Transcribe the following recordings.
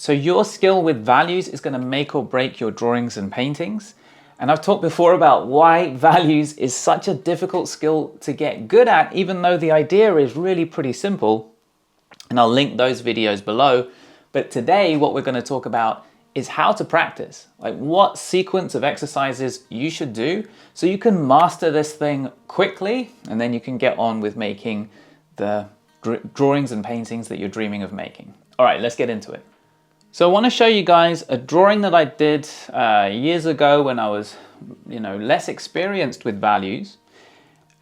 So your skill with values is going to make or break your drawings and paintings. And I've talked before about why values is such a difficult skill to get good at, even though the idea is really pretty simple. And I'll link those videos below. But today, what we're going to talk about is how to practice, like what sequence of exercises you should do so you can master this thing quickly, and then you can get on with making the drawings and paintings that you're dreaming of making. All right, let's get into it. So I want to show you guys a drawing that I did years ago when I was, less experienced with values.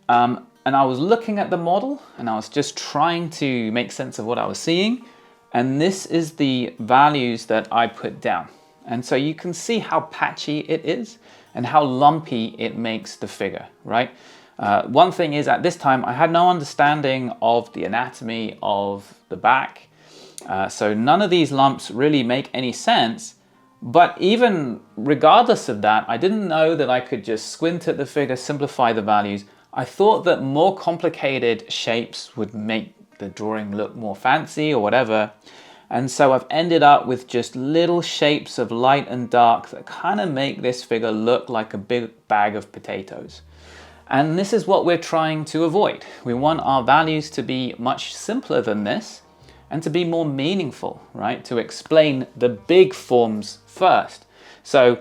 And I was looking at the model and I was just trying to make sense of what I was seeing. And this is the values that I put down. And so you can see how patchy it is and how lumpy it makes the figure, right? One thing is, at this time, I had no understanding of the anatomy of the back. So none of these lumps really make any sense. But even regardless of that, I didn't know that I could just squint at the figure, simplify the values. I thought that more complicated shapes would make the drawing look more fancy or whatever. And so I've ended up with just little shapes of light and dark that kind of make this figure look like a big bag of potatoes. And this is what we're trying to avoid. We want our values to be much simpler than this and to be more meaningful, right? To explain the big forms first. So,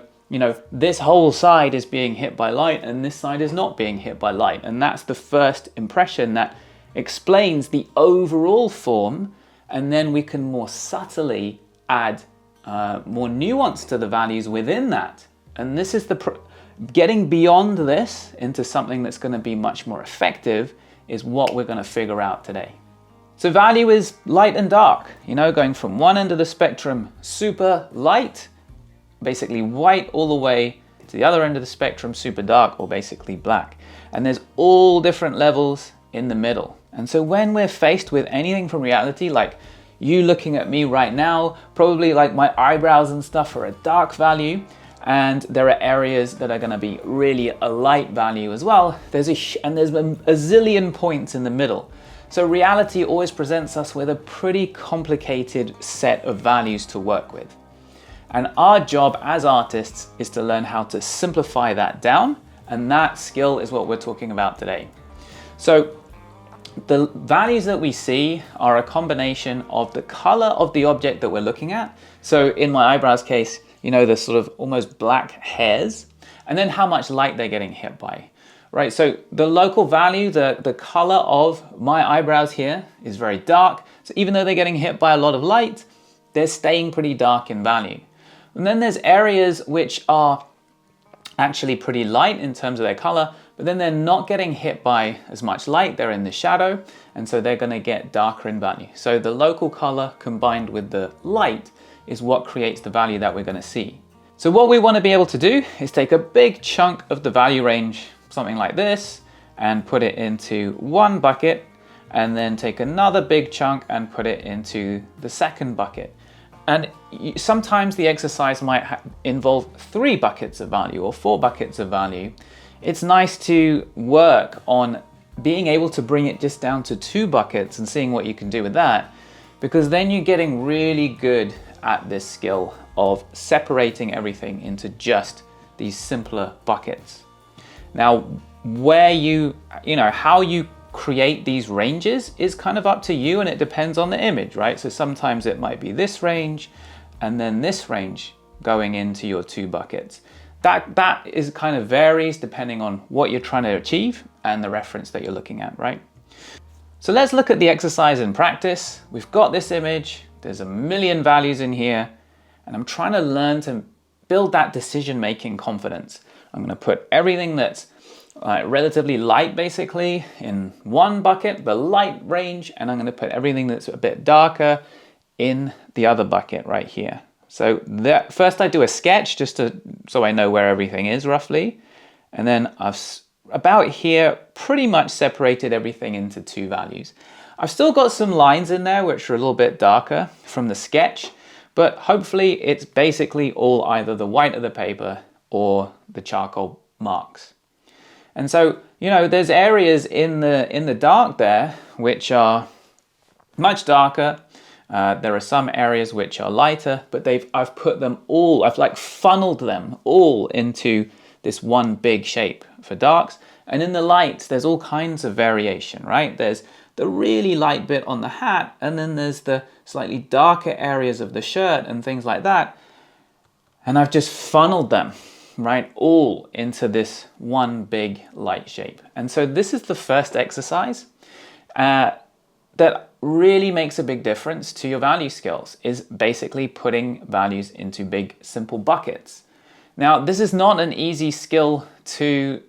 this whole side is being hit by light and this side is not being hit by light. And that's the first impression that explains the overall form, and then we can more subtly add more nuance to the values within that. And this is getting beyond this into something that's going to be much more effective is what we're going to figure out today. So value is light and dark, going from one end of the spectrum, super light, basically white, all the way to the other end of the spectrum, super dark, or basically black. And there's all different levels in the middle. And so when we're faced with anything from reality, like you looking at me right now, probably like my eyebrows and stuff are a dark value, and there are areas that are going to be really a light value as well. There's a zillion points in the middle. So reality always presents us with a pretty complicated set of values to work with. And our job as artists is to learn how to simplify that down, and that skill is what we're talking about today. So the values that we see are a combination of the color of the object that we're looking at. So in my eyebrows case, the sort of almost black hairs, and then how much light they're getting hit by, right? So the local value, the color of my eyebrows here is very dark. So even though they're getting hit by a lot of light, they're staying pretty dark in value. And then there's areas which are actually pretty light in terms of their color, but then they're not getting hit by as much light, they're in the shadow, and so they're gonna get darker in value. So the local color combined with the light is what creates the value that we're gonna see. So what we wanna be able to do is take a big chunk of the value range, something like this, and put it into one bucket, and then take another big chunk and put it into the second bucket. And sometimes the exercise might involve 3 buckets of value or 4 buckets of value. It's nice to work on being able to bring it just down to 2 buckets and seeing what you can do with that, because then you're getting really good at this skill of separating everything into just these simpler buckets. Now, how you create these ranges is kind of up to you, and it depends on the image, right? So sometimes it might be this range and then this range going into your 2 buckets. That is kind of varies depending on what you're trying to achieve and the reference that you're looking at, right? So let's look at the exercise in practice. We've got this image, there's a million values in here, and I'm trying to learn to build that decision-making confidence. I'm gonna put everything that's relatively light basically in one bucket, the light range, and I'm going to put everything that's a bit darker in the other bucket right here. So first I do a sketch just so I know where everything is roughly, and then I've about here pretty much separated everything into 2 values. I've still got some lines in there which are a little bit darker from the sketch, but hopefully it's basically all either the white of the paper or the charcoal marks. And so, there's areas in the dark there which are much darker, There are some areas which are lighter, but I've put them all, I've like funneled them all into this one big shape for darks. And in the lights, there's all kinds of variation, right? There's the really light bit on the hat, and then there's the slightly darker areas of the shirt and things like that. And I've just funneled them, right, all into this one big light shape. And so this is the first exercise that really makes a big difference to your value skills, is basically putting values into big, simple buckets. Now, this is not an easy skill to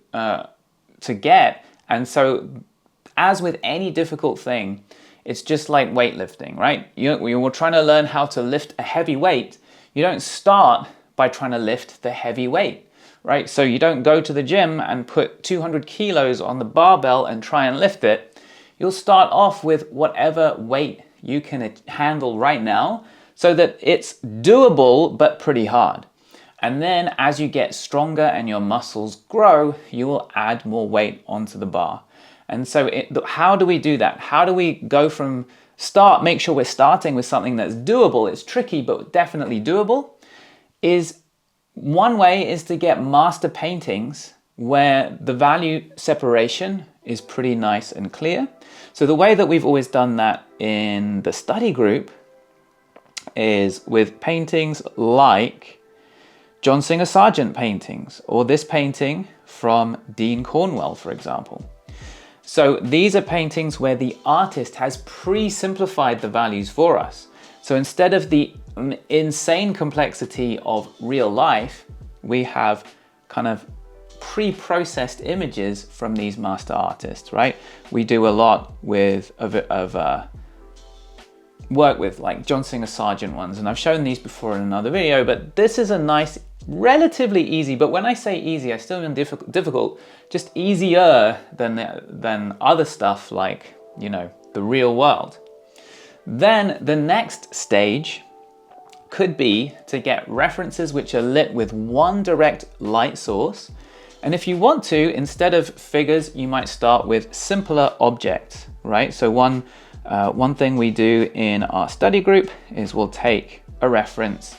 get, and so as with any difficult thing, it's just like weightlifting, right? You're trying to learn how to lift a heavy weight. You don't start by trying to lift the heavy weight, right? So you don't go to the gym and put 200 kilos on the barbell and try and lift it. You'll start off with whatever weight you can handle right now so that it's doable but pretty hard. And then as you get stronger and your muscles grow, you will add more weight onto the bar. And so how do we do that? How do we go from make sure we're starting with something that's doable? It's tricky, but definitely doable. One way is to get master paintings where the value separation is pretty nice and clear. So the way that we've always done that in the study group is with paintings like John Singer Sargent paintings, or this painting from Dean Cornwell, for example. So these are paintings where the artist has pre-simplified the values for us. So instead of the insane complexity of real life, we have kind of pre-processed images from these master artists, right? We do a lot with work with like John Singer Sargent ones, and I've shown these before in another video, but this is a nice, relatively easy, but when I say easy, I still mean difficult, just easier than other stuff like, you know, the real world. Then the next stage could be to get references which are lit with one direct light source. And if you want to, instead of figures, you might start with simpler objects, right? So one thing we do in our study group is we'll take a reference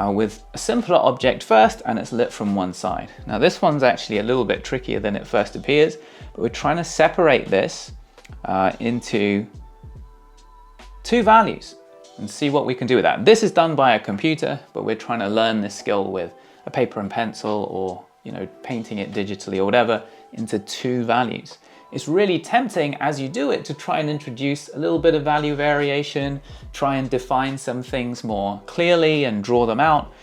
with a simpler object first, and it's lit from one side. Now this one's actually a little bit trickier than it first appears, but we're trying to separate this into two values and see what we can do with that. This is done by a computer, but we're trying to learn this skill with a paper and pencil, or, you know, painting it digitally or whatever, into two values. It's really tempting as you do it to try and introduce a little bit of value variation, try and define some things more clearly and draw them out.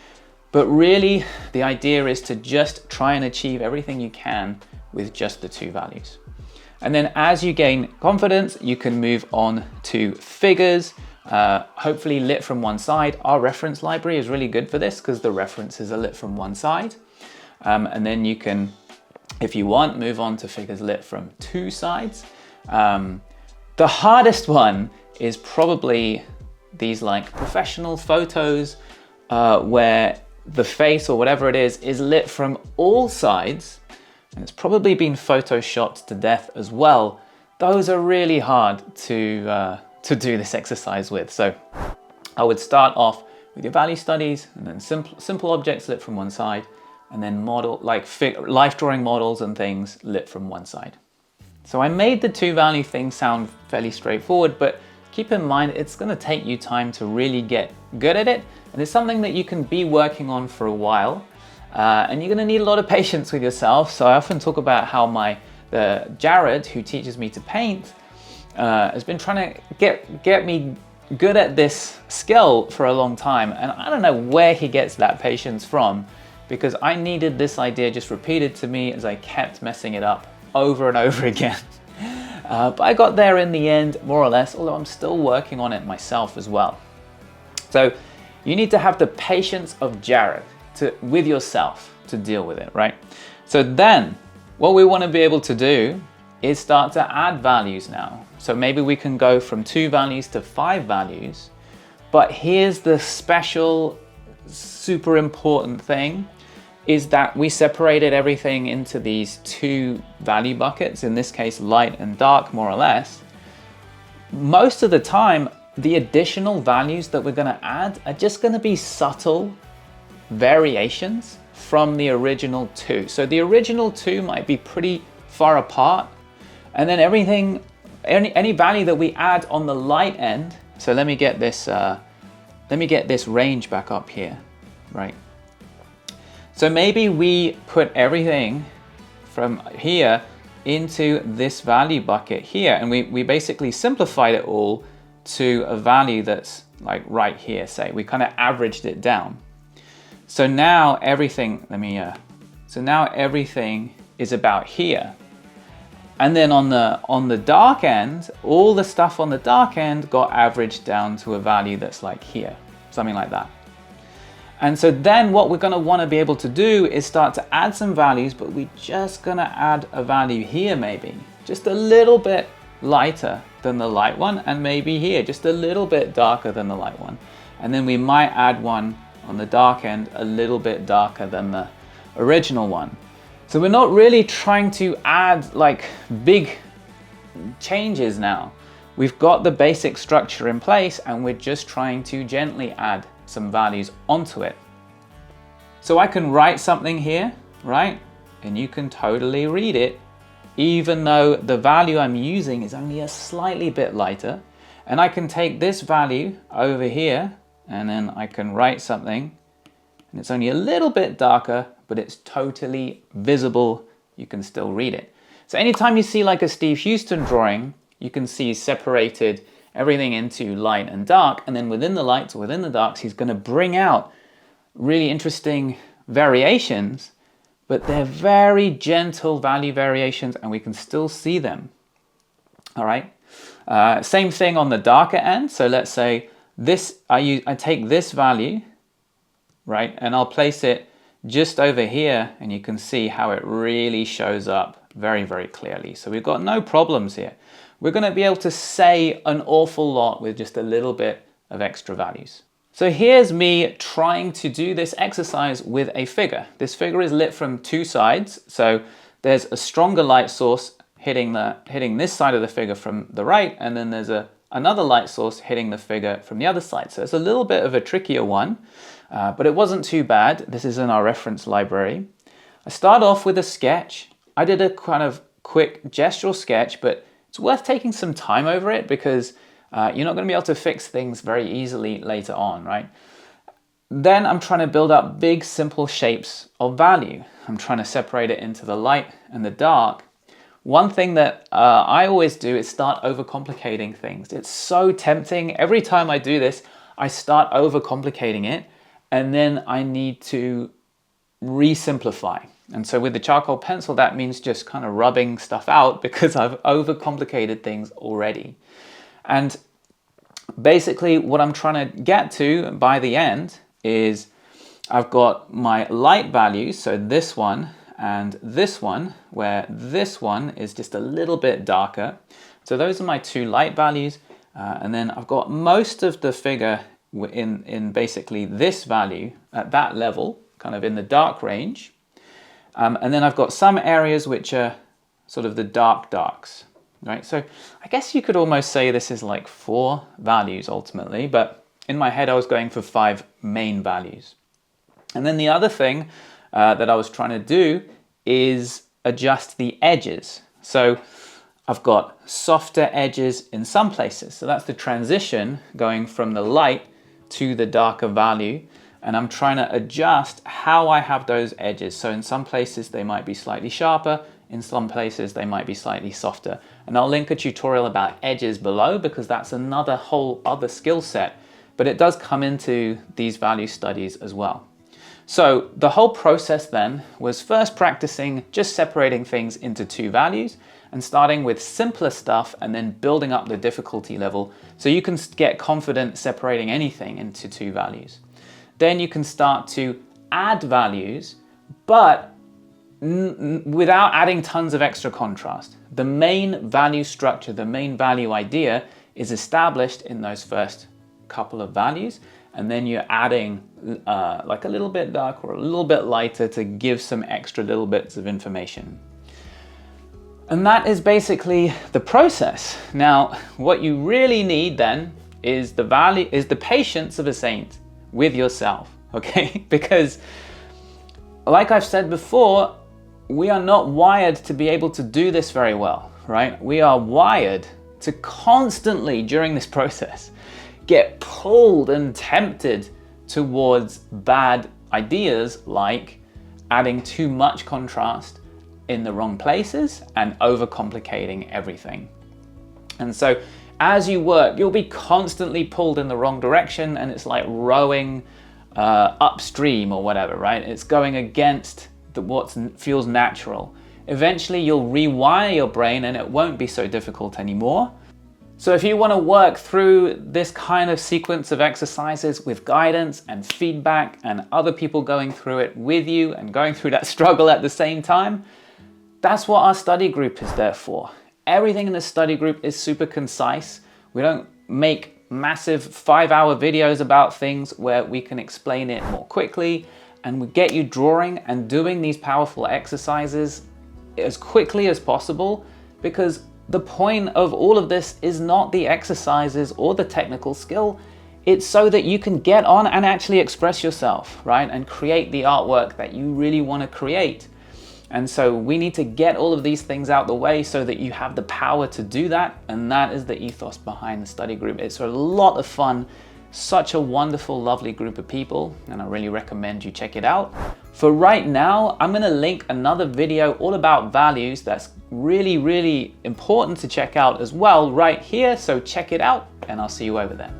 But really, the idea is to just try and achieve everything you can with just the two values. And then as you gain confidence, you can move on to figures, hopefully lit from one side. Our reference library is really good for this because the references are lit from one side. And then you can, if you want, move on to figures lit from two sides. The hardest one is probably these like professional photos where the face or whatever it is lit from all sides. And it's probably been photoshopped to death as well. Those are really hard to do this exercise with. So I would start off with your value studies, and then simple objects lit from one side, and then life drawing models and things lit from one side. So I made the two value thing sound fairly straightforward, but keep in mind it's going to take you time to really get good at it, and it's something that you can be working on for a while. And you're going to need a lot of patience with yourself. So I often talk about how Jared, who teaches me to paint, has been trying to get me good at this skill for a long time. And I don't know where he gets that patience from, because I needed this idea just repeated to me as I kept messing it up over and over again. But I got there in the end, more or less, although I'm still working on it myself as well. So you need to have the patience of Jared with yourself to deal with it, right? So then what we want to be able to do is start to add values now. So maybe we can go from 2 values to 5 values, but here's the special, super important thing, is that we separated everything into these 2 value buckets, in this case light and dark, more or less. Most of the time the additional values that we're going to add are just going to be subtle variations from the original two. So the original two might be pretty far apart, and then everything, any value that we add on the light end. So let me get this range back up here, right? So maybe we put everything from here into this value bucket here, and we basically simplified it all to a value that's like right here, say. We kind of averaged it down. So now everything, so now everything is about here. And then on the dark end, all the stuff on the dark end got averaged down to a value that's like here, something like that. And so then what we're gonna wanna be able to do is start to add some values, but we're just gonna add a value here maybe, just a little bit lighter than the light one, and maybe here, just a little bit darker than the light one. And then we might add one on the dark end, a little bit darker than the original one. So we're not really trying to add like big changes now. We've got the basic structure in place, and we're just trying to gently add some values onto it. So I can write something here, right? And you can totally read it, even though the value I'm using is only a slightly bit lighter. And I can take this value over here, and then I can write something, and it's only a little bit darker, but it's totally visible. You can still read it. So anytime you see like a Steve Houston drawing, you can see separated everything into light and dark, and then within the lights or within the darks, he's going to bring out really interesting variations, but they're very gentle value variations, and we can still see them. All right. Same thing on the darker end. So let's say this, I take this value, right, and I'll place it just over here, and you can see how it really shows up very, very clearly. So we've got no problems here. We're going to be able to say an awful lot with just a little bit of extra values. So here's me trying to do this exercise with a figure. This figure is lit from two sides. So there's a stronger light source hitting this side of the figure from the right, and then there's another light source hitting the figure from the other side. So it's a little bit of a trickier one, but it wasn't too bad. This is in our reference library. I start off with a sketch. I did a kind of quick gestural sketch, but it's worth taking some time over it, because you're not going to be able to fix things very easily later on, right? Then I'm trying to build up big, simple shapes of value. I'm trying to separate it into the light and the dark. One thing that I always do is start overcomplicating things. It's so tempting. Every time I do this, I start overcomplicating it, and then I need to re-simplify. And so with the charcoal pencil, that means just kind of rubbing stuff out, because I've overcomplicated things already. And basically what I'm trying to get to by the end is I've got my light values, so this one and this one, where this one is just a little bit darker. So those are my two light values. And then I've got most of the figure in basically this value at that level, kind of in the dark range. And then I've got some areas which are sort of the dark darks, right? So I guess you could almost say this is like 4 values ultimately, but in my head I was going for 5 main values. And then the other thing that I was trying to do is adjust the edges. So I've got softer edges in some places. So that's the transition going from the light to the darker value. And I'm trying to adjust how I have those edges. So in some places they might be slightly sharper, in some places they might be slightly softer. And I'll link a tutorial about edges below, because that's another whole other skill set, but it does come into these value studies as well. So the whole process then was first practicing just separating things into 2 values and starting with simpler stuff and then building up the difficulty level so you can get confident separating anything into 2 values. Then you can start to add values, but without adding tons of extra contrast. The main value structure, the main value idea is established in those first couple of values, and then you're adding like a little bit dark or a little bit lighter to give some extra little bits of information. And that is basically the process. Now, what you really need then is the patience of a saint with yourself, okay? Because like I've said before, we are not wired to be able to do this very well, right? We are wired to constantly, during this process, get pulled and tempted towards bad ideas, like adding too much contrast in the wrong places and overcomplicating everything. And so as you work, you'll be constantly pulled in the wrong direction, and it's like rowing upstream or whatever, right? It's going against what feels natural. Eventually you'll rewire your brain and it won't be so difficult anymore. So if you want to work through this kind of sequence of exercises with guidance and feedback and other people going through it with you and going through that struggle at the same time, that's what our study group is there for. Everything in the study group is super concise. We don't make massive 5-hour videos about things, where we can explain it more quickly, and we get you drawing and doing these powerful exercises as quickly as possible, because the point of all of this is not the exercises or the technical skill. It's so that you can get on and actually express yourself, right? And create the artwork that you really want to create. And so we need to get all of these things out the way so that you have the power to do that. And that is the ethos behind the study group. It's a lot of fun. Such a wonderful, lovely group of people, and I really recommend you check it out. For right now, I'm gonna link another video all about values that's really, really important to check out as well right here. So check it out, and I'll see you over there.